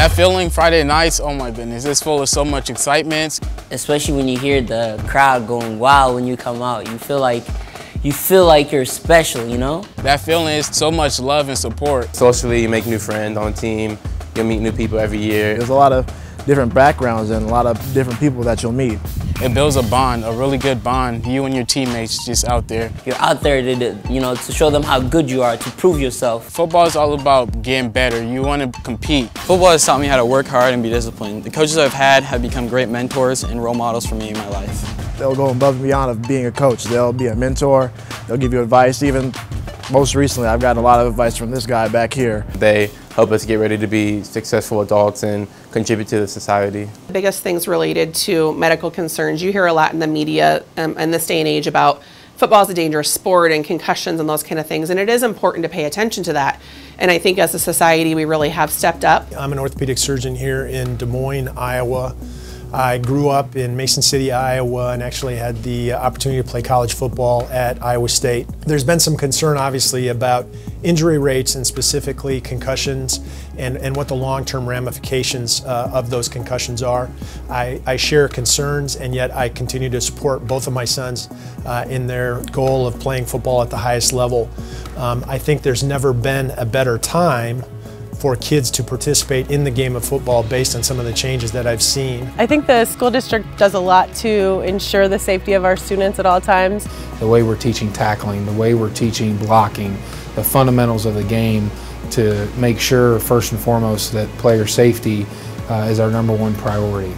That feeling Friday nights, oh my goodness, it's full of so much excitement. Especially when you hear the crowd going wild when you come out. You feel like you're special, you know? That feeling is so much love and support. Socially, you make new friends on the team. You'll meet new people every year. There's a lot of different backgrounds and a lot of different people that you'll meet. It builds a bond, a really good bond, you and your teammates just out there. You're out there to show them how good you are, to prove yourself. Football is all about getting better. You want to compete. Football has taught me how to work hard and be disciplined. The coaches I've had have become great mentors and role models for me in my life. They'll go above and beyond of being a coach. They'll be a mentor. They'll give you advice. Even most recently, I've gotten a lot of advice from this guy back here. They help us get ready to be successful adults and contribute to the society. The biggest things related to medical concerns. You hear a lot in the media in this day and age about football is a dangerous sport and concussions and those kind of things, and it is important to pay attention to that. And I think as a society we really have stepped up. I'm an orthopedic surgeon here in Des Moines, Iowa. I grew up in Mason City, Iowa, and actually had the opportunity to play college football at Iowa State. There's been some concern, obviously, about injury rates and specifically concussions and what the long-term ramifications of those concussions are. I share concerns, and yet I continue to support both of my sons in their goal of playing football at the highest level. I think there's never been a better time for kids to participate in the game of football based on some of the changes that I've seen. I think the school district does a lot to ensure the safety of our students at all times. The way we're teaching tackling, the way we're teaching blocking, the fundamentals of the game to make sure first and foremost that player safety is our #1 priority.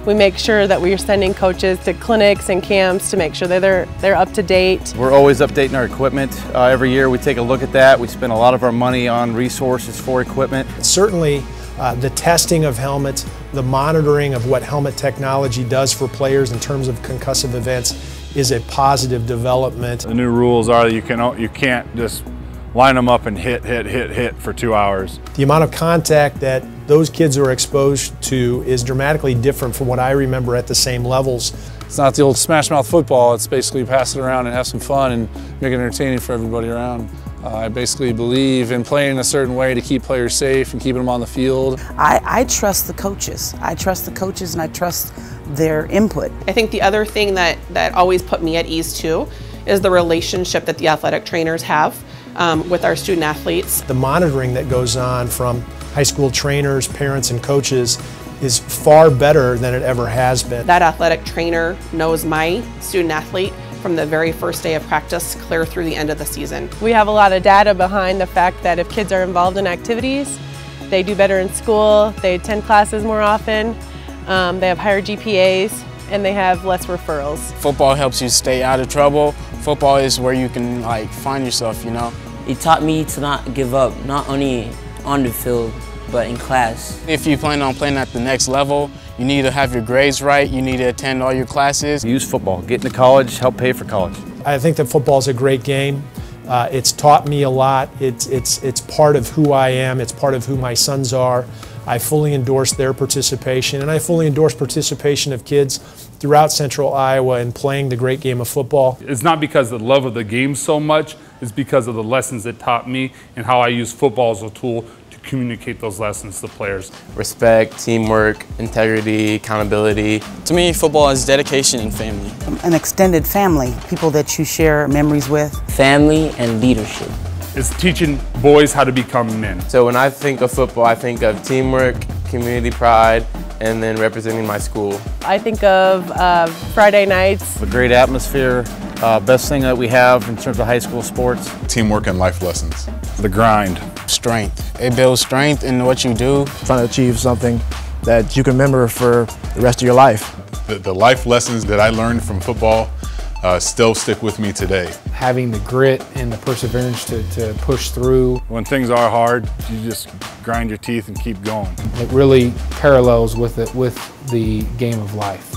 We make sure that we are sending coaches to clinics and camps to make sure that they're up to date. We're always updating our equipment. Every year we take a look at that. We spend a lot of our money on resources for equipment. Certainly the testing of helmets, the monitoring of what helmet technology does for players in terms of concussive events is a positive development. The new rules are that you can't just line them up and hit for 2 hours. The amount of contact that those kids are exposed to is dramatically different from what I remember at the same levels. It's not the old smash mouth football. It's basically pass it around and have some fun and make it entertaining for everybody around. I basically believe in playing in a certain way to keep players safe and keeping them on the field. I trust the coaches. I trust the coaches and I trust their input. I think the other thing that always put me at ease too is the relationship that the athletic trainers have with our student athletes. The monitoring that goes on from high school trainers, parents, and coaches is far better than it ever has been. That athletic trainer knows my student athlete from the very first day of practice clear through the end of the season. We have a lot of data behind the fact that if kids are involved in activities, they do better in school, they attend classes more often, they have higher GPAs, and they have less referrals. Football helps you stay out of trouble. Football is where you can find yourself, you know. It taught me to not give up, not only on the field, but in class. If you plan on playing at the next level, you need to have your grades right, you need to attend all your classes. Use football. Get into college, help pay for college. I think that football is a great game. It's taught me a lot. It's part of who I am. It's part of who my sons are. I fully endorse their participation, and I fully endorse participation of kids throughout Central Iowa in playing the great game of football. It's not because of the love of the game so much, it's because of the lessons it taught me and how I use football as a tool to communicate those lessons to players. Respect, teamwork, integrity, accountability. To me, football is dedication and family. An extended family, people that you share memories with. Family and leadership. It's teaching boys how to become men. So when I think of football, I think of teamwork, community pride, and then representing my school. I think of Friday nights. A great atmosphere, best thing that we have in terms of high school sports. Teamwork and life lessons. The grind. Strength. It builds strength in what you do. Trying to achieve something that you can remember for the rest of your life. The life lessons that I learned from football still stick with me today. Having the grit and the perseverance to push through. When things are hard, you just grind your teeth and keep going. It really parallels with the game of life.